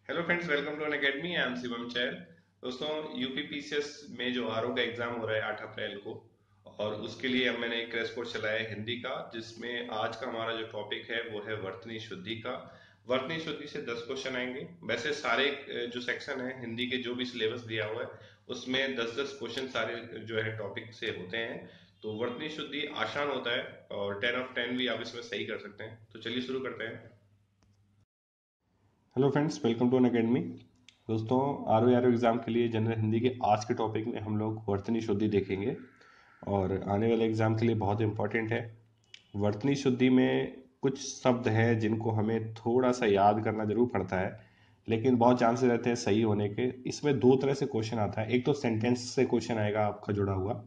Hello friends, welcome to Unacademy. I am Shivam Chail. दोस्तों, UPPCS में जो आरओ का एग्जाम हो रहा है 8 अप्रैल को, और उसके लिए अब मैंने एक क्रैश कोर्स चलाया है हिंदी का, जिसमें आज का हमारा जो टॉपिक है वो है वर्तनी शुद्धि का। वर्तनी शुद्धि से 10 क्वेश्चन आएंगे। वैसे सारे जो सेक्शन है हिंदी के, जो भी सिलेबस दिया हुआ है उसमें 10-10 क्वेश्चन सारे जो है टॉपिक से होते हैं। तो वर्तनी शुद्धि आसान होता है और 10 ऑफ 10 भी आप इसमें सही कर सकते हैं। तो चलिए शुरू करते हैं। Hello friends, welcome to Unacademy. दोस्तों, आर ओ एग्ज़ाम के लिए जनरल हिंदी के आज के टॉपिक में हम लोग वर्तनी शुद्धि देखेंगे और आने वाले एग्ज़ाम के लिए बहुत इंपॉर्टेंट है। वर्तनी शुद्धि में कुछ शब्द हैं जिनको हमें थोड़ा सा याद करना जरूर पड़ता है, लेकिन बहुत चांसेस रहते हैं सही होने के। इसमें दो तरह से क्वेश्चन आता है। एक तो सेंटेंस से क्वेश्चन आएगा आपका जुड़ा हुआ,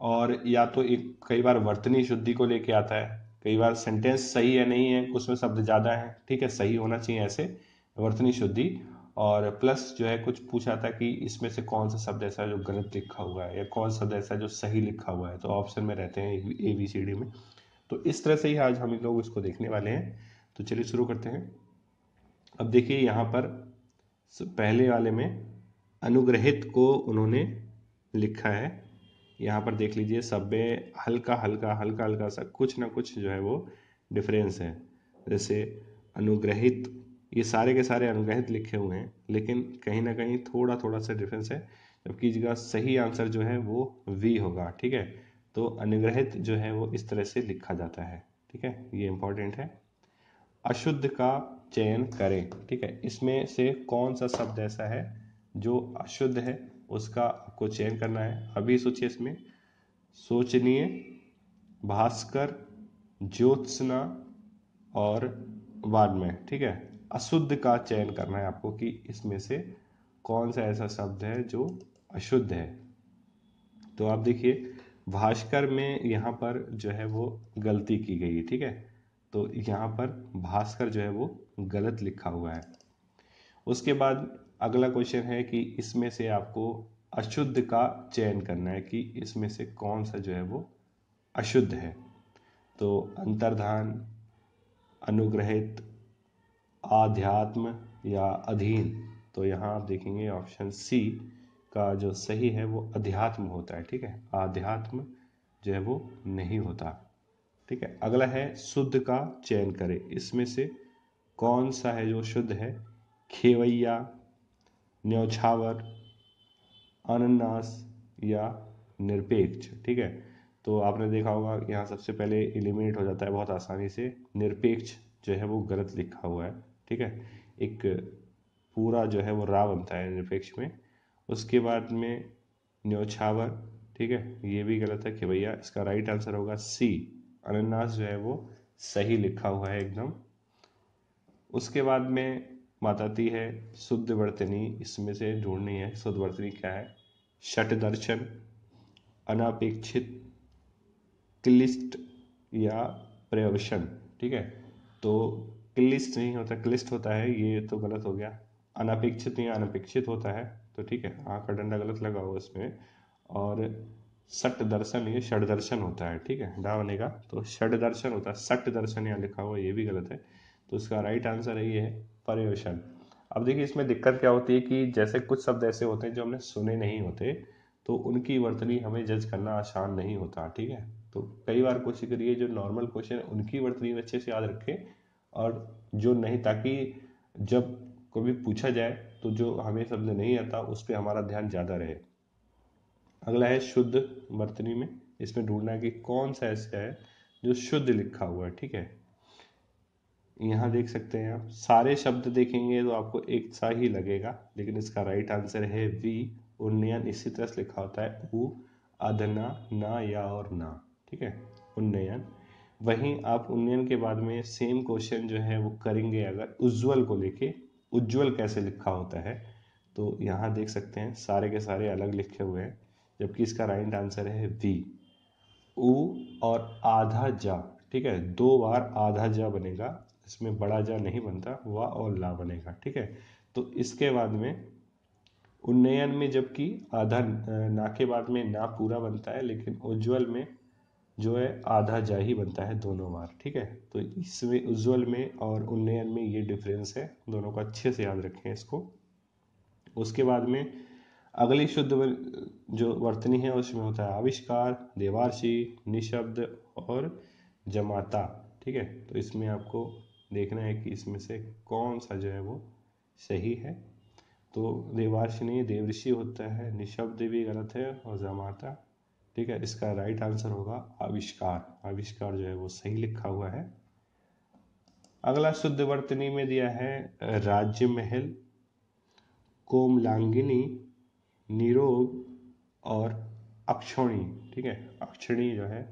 और या तो एक कई बार वर्तनी शुद्धि को लेके आता है। कई बार सेंटेंस सही है नहीं है, उसमें शब्द ज़्यादा है, ठीक है, सही होना चाहिए ऐसे वर्तनी शुद्धि। और प्लस जो है कुछ पूछा था कि इसमें से कौन सा शब्द ऐसा है जो गलत लिखा हुआ है या कौन सा शब्द ऐसा है जो सही लिखा हुआ है, तो ऑप्शन में रहते हैं ABCD में। तो इस तरह से ही आज हम लोग इसको देखने वाले हैं। तो चलिए शुरू करते हैं। अब देखिए यहाँ पर पहले वाले में अनुग्रहित को उन्होंने लिखा है। यहाँ पर देख लीजिए, सब में हल्का हल्का हल्का हल्का सा कुछ ना कुछ जो है वो डिफरेंस है। जैसे अनुग्रहित, ये सारे के सारे अनुग्रहित लिखे हुए हैं, लेकिन कहीं ना कहीं थोड़ा थोड़ा सा डिफरेंस है। जबकि इसका सही आंसर जो है वो वी होगा, ठीक है। तो अनुग्रहित जो है वो इस तरह से लिखा जाता है, ठीक है, ये इंपॉर्टेंट है। अशुद्ध का चयन करें, ठीक है। इसमें से कौन सा शब्द ऐसा है जो अशुद्ध है, उसका आपको चयन करना है। अभी सोचिए इसमें शोचनीय, भास्कर, ज्योत्सना और वाग्मय, ठीक है। अशुद्ध का चयन करना है आपको कि इसमें से कौन सा ऐसा शब्द है जो अशुद्ध है। तो आप देखिए, भास्कर में यहाँ पर जो है वो गलती की गई है, ठीक है। तो यहाँ पर भास्कर जो है वो गलत लिखा हुआ है। उसके बाद अगला क्वेश्चन है कि इसमें से आपको अशुद्ध का चयन करना है कि इसमें से कौन सा जो है वो अशुद्ध है। तो अंतर्धान, अनुग्रहित, आध्यात्म या अधीन। तो यहाँ आप देखेंगे ऑप्शन सी का जो सही है वो अध्यात्म होता है, ठीक है। आध्यात्म जो है वो नहीं होता, ठीक है। अगला है शुद्ध का चयन करें, इसमें से कौन सा है जो शुद्ध है। खेवैया, न्यौछावर, अनन्नास या निरपेक्ष, ठीक है। तो आपने देखा होगा कि यहाँ सबसे पहले एलिमिनेट हो जाता है बहुत आसानी से, निरपेक्ष जो है वो गलत लिखा हुआ है, ठीक है। एक पूरा जो है वो रा बनता है निरपेक्ष में। उसके बाद में न्यौछावर, ठीक है, ये भी गलत है कि भैया। इसका राइट आंसर होगा सी, अनन्नास जो है वो सही लिखा हुआ है एकदम। उसके बाद में बात आती है शुद्ध वर्तनी। इसमें से ढूंढनी है शुद्ध वर्तनी क्या है। षट दर्शन, अनापेक्षित, क्लिष्ट या पर्यवसन, ठीक है। तो क्लिष्ट नहीं होता, क्लिष्ट होता है, ये तो गलत हो गया। अनापेक्षित नहीं, अनपेक्षित होता है, तो ठीक है, आँख का डंडा गलत लगा हुआ इसमें। और सट दर्शन, ये षट दर्शन होता है, ठीक है, डा बनेगा तो षट दर्शन होता है। सट दर्शन यहाँ लिखा हुआ, ये भी गलत है। तो इसका राइट आंसर है ये है पर्यवसन। अब देखिए, इसमें दिक्कत क्या होती है कि जैसे कुछ शब्द ऐसे होते हैं जो हमने सुने नहीं होते, तो उनकी वर्तनी हमें जज करना आसान नहीं होता, ठीक है। तो कई बार कोशिश करिए जो नॉर्मल क्वेश्चन है उनकी वर्तनी अच्छे से याद रखें, और जो नहीं, ताकि जब कभी पूछा जाए तो जो हमें शब्द नहीं आता उस पर हमारा ध्यान ज़्यादा रहे। अगला है शुद्ध वर्तनी में। इसमें ढूंढना है कि कौन सा ऐसा है जो शुद्ध लिखा हुआ है, ठीक है। यहाँ देख सकते हैं आप, सारे शब्द देखेंगे तो आपको एक सा ही लगेगा, लेकिन इसका राइट आंसर है वी, उन्नयन। इसी तरह से लिखा होता है उ, अधना, ना या और ना, ठीक है, उन्नयन। वहीं आप उन्नयन के बाद में सेम क्वेश्चन जो है वो करेंगे अगर उज्ज्वल को लेके, उज्ज्वल कैसे लिखा होता है। तो यहाँ देख सकते हैं सारे के सारे अलग लिखे हुए हैं, जबकि इसका राइट आंसर है वी, उ और आधा जा, ठीक है। दो बार आधा जा बनेगा, इसमें बड़ा जा नहीं बनता, वा और ला बनेगा, ठीक है। तो इसके बाद में उन्नयन में जबकि आधा ना के बाद में ना पूरा बनता है, लेकिन उज्ज्वल में जो है आधा जा ही बनता है दोनों बार, ठीक है। तो इसमें उज्ज्वल में और उन्नयन में ये डिफरेंस है, दोनों को अच्छे से याद रखें इसको। उसके बाद में अगली शुद्ध जो वर्तनी है उसमें होता है आविष्कार, देवार्षि, निशब्द और जमाता, ठीक है। तो इसमें आपको देखना है कि इसमें से कौन सा जो है वो सही है। तो देवार्षि नहीं, देवऋषि होता है, निशब्द भी गलत है और जमाता, ठीक है। इसका राइट आंसर होगा आविष्कार। आविष्कार जो है वो सही लिखा हुआ है। अगला शुद्ध वर्तनी में दिया है राज्य महल, कोमलांगिनी, निरोग और अक्षौणी, ठीक है। अक्षणी जो है,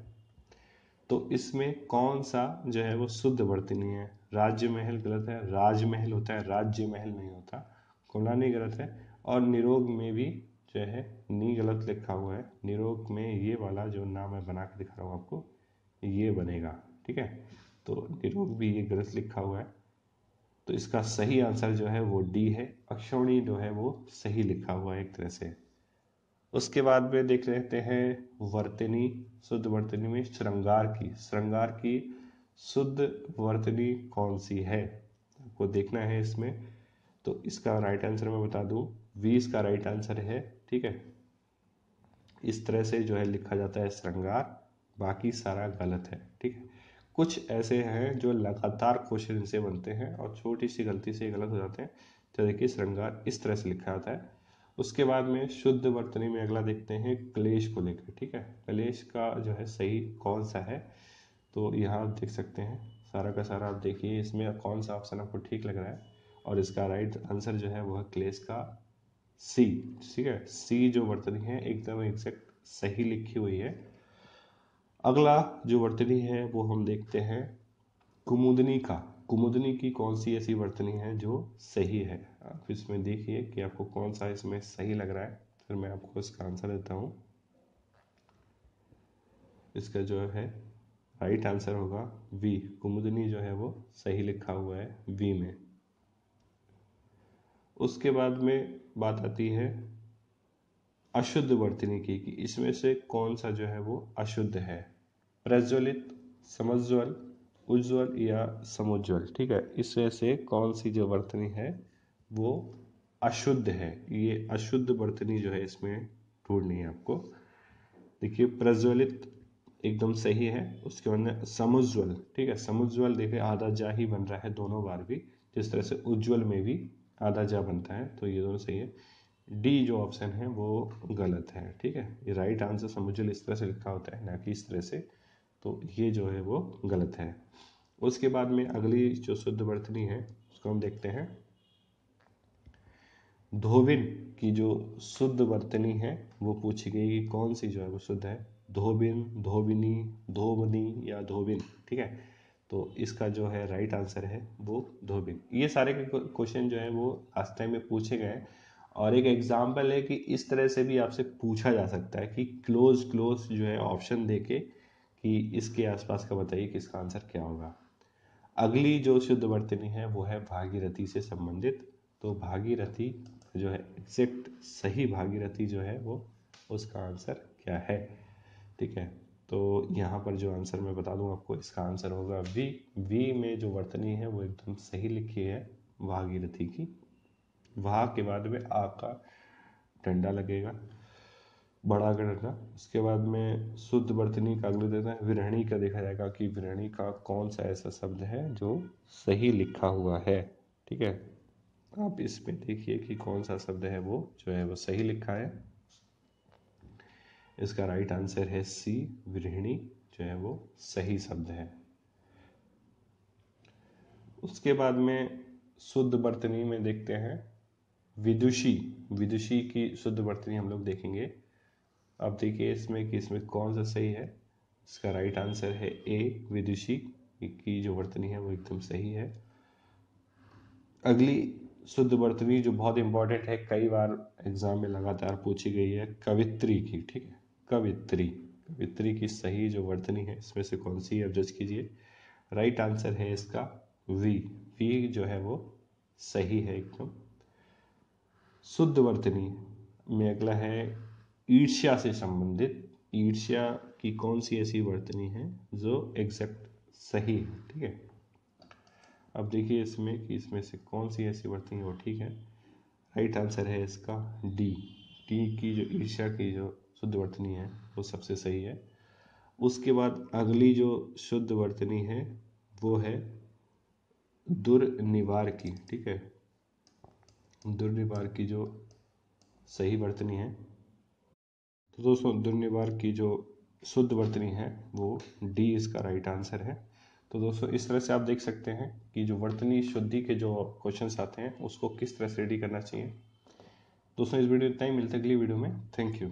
तो इसमें कौन सा जो है वो शुद्ध वर्तनी है। राज्य महल गलत है, राजमहल होता है, राज्य महल नहीं होता। कोमलानी गलत है, और निरोग में भी जो है नी गलत लिखा हुआ है। निरोग में ये वाला जो नाम मैं बना के दिखा रहा हूँ आपको, ये बनेगा, ठीक है। तो निरोग भी ये गलत लिखा हुआ है, तो इसका सही आंसर जो है वो डी है। अक्षौणी जो है वो सही लिखा हुआ है एक तरह से। उसके बाद में देख लेते हैं वर्तनी, शुद्ध वर्तनी में श्रृंगार की शुद्ध वर्तनी कौन सी है, आपको देखना है इसमें। तो इसका राइट आंसर मैं बता दूं, 20 का राइट आंसर है, ठीक है। इस तरह से जो है लिखा जाता है श्रृंगार, बाकी सारा गलत है, ठीक है। कुछ ऐसे हैं जो लगातार क्वेश्चन से बनते हैं और छोटी सी गलती से गलत हो जाते हैं। तो देखिए श्रृंगार इस तरह से लिखा जाता है। उसके बाद में शुद्ध वर्तनी में अगला देखते हैं क्लेश को लेकर, ठीक है। क्लेश का जो है सही कौन सा है, तो यहाँ आप देख सकते हैं सारा का सारा, आप देखिए इसमें कौन सा ऑप्शन आपको ठीक लग रहा है। और इसका राइट आंसर जो है वह क्लेश का सी, ठीक है। सी जो वर्तनी है एकदम एग्जैक्ट सही लिखी हुई है। अगला जो वर्तनी है वो हम देखते हैं कुमुदनी का। कुमुदनी की कौन सी ऐसी वर्तनी है जो सही है, आप इसमें देखिए कि आपको कौन सा इसमें सही लग रहा है, फिर मैं आपको इसका आंसर देता हूँ। इसका जो है राइट आंसर होगा वी। कुमुदनी जो है वो सही लिखा हुआ है वी में। उसके बाद में बात आती है अशुद्ध वर्तनी की, कि इसमें से कौन सा जो है वो अशुद्ध है। प्रज्वलित, समज्वल, उज्ज्वल या समुज्वल, ठीक है। इसमें से कौन सी जो वर्तनी है वो अशुद्ध है। ये अशुद्ध वर्तनी जो है इसमें ढूंढनी है आपको। देखिए प्रज्वलित एकदम सही है, उसके बाद में समुज्वल, ठीक है। समुज्वल देखिए आधा जा ही बन रहा है दोनों बार भी, जिस तरह से उज्ज्वल में भी आधा जा बनता है, तो ये दोनों सही है। डी जो ऑप्शन है वो गलत है, ठीक है। ये राइट आंसर समुज्वल इस तरह से लिखा होता है, ना कि इस तरह से, तो ये जो है वो गलत है। उसके बाद में अगली जो शुद्ध वर्तनी है उसको हम देखते हैं धोबिन की। जो शुद्ध वर्तनी है वो पूछी गई कि कौन सी जो है वो शुद्ध है। धोबिन, धोबिनी, धोबनी या धोबिन, ठीक है। तो इसका जो है राइट आंसर है वो धोबिन। ये सारे क्वेश्चन जो है वो लास्ट टाइम में पूछे गए हैं, और एक एग्जाम्पल है कि इस तरह से भी आपसे पूछा जा सकता है कि क्लोज क्लोज जो है ऑप्शन देके कि इसके आसपास का बताइए कि इसका आंसर क्या होगा। अगली जो शुद्ध वर्तनी है वो है भागीरथी से संबंधित। तो भागीरथी जो है एग्जैक्ट सही भागीरथी जो है वो उसका आंसर क्या है, ठीक है। तो यहाँ पर जो आंसर मैं बता दूँ आपको, इसका आंसर होगा वी। वी में जो वर्तनी है वो एकदम सही लिखी है भागीरथी की। वहा के बाद में आ का डंडा लगेगा, बड़ा का डंडा। उसके बाद में शुद्ध वर्तनी का अगले देता है विरहणी का, देखा जाएगा कि विरहणी का कौन सा ऐसा शब्द है जो सही लिखा हुआ है, ठीक है। आप इसमें देखिए कि कौन सा शब्द है वो जो है वो सही लिखा है। इसका राइट आंसर है सी, विरहिणी जो है वो सही शब्द है। उसके बाद में शुद्ध वर्तनी में देखते हैं विदुषी। विदुषी की शुद्ध वर्तनी हम लोग देखेंगे। अब देखिए इसमें कि इसमें कौन सा सही है। इसका राइट आंसर है ए, विदुषी की जो वर्तनी है वो एकदम सही है। अगली शुद्ध वर्तनी जो बहुत इंपॉर्टेंट है, कई बार एग्जाम में लगातार पूछी गई है, कवित्री की, ठीक है। कवित्री, कवित्री की सही जो वर्तनी है इसमें से कौन सी है, अब जज कीजिए। राइट आंसर है इसका वी। वी जो है वो सही है एकदम। शुद्ध वर्तनी में अगला है ईर्ष्या से संबंधित। ईर्ष्या कि कौन सी ऐसी वर्तनी है जो एग्जैक्ट सही है। ठीक है, अब देखिए इसमें कि इसमें से कौन सी ऐसी वर्तनी है वो ठीक है। राइट आंसर है इसका डी। टी की जो ईर्ष्या की जो शुद्ध वर्तनी है वो सबसे सही है। उसके बाद अगली जो शुद्ध वर्तनी है वो है दुर्निवार की। ठीक है, दुर्निवार की जो सही वर्तनी है, तो दोस्तों दुर्निवार की जो शुद्ध वर्तनी है वो डी इसका राइट आंसर है। तो दोस्तों इस तरह से आप देख सकते हैं कि जो वर्तनी शुद्धि के जो क्वेश्चंस आते हैं उसको किस तरह से रेडी करना चाहिए। दोस्तों इस वीडियो में इतना ही, मिलते अगली वीडियो में। Thank you.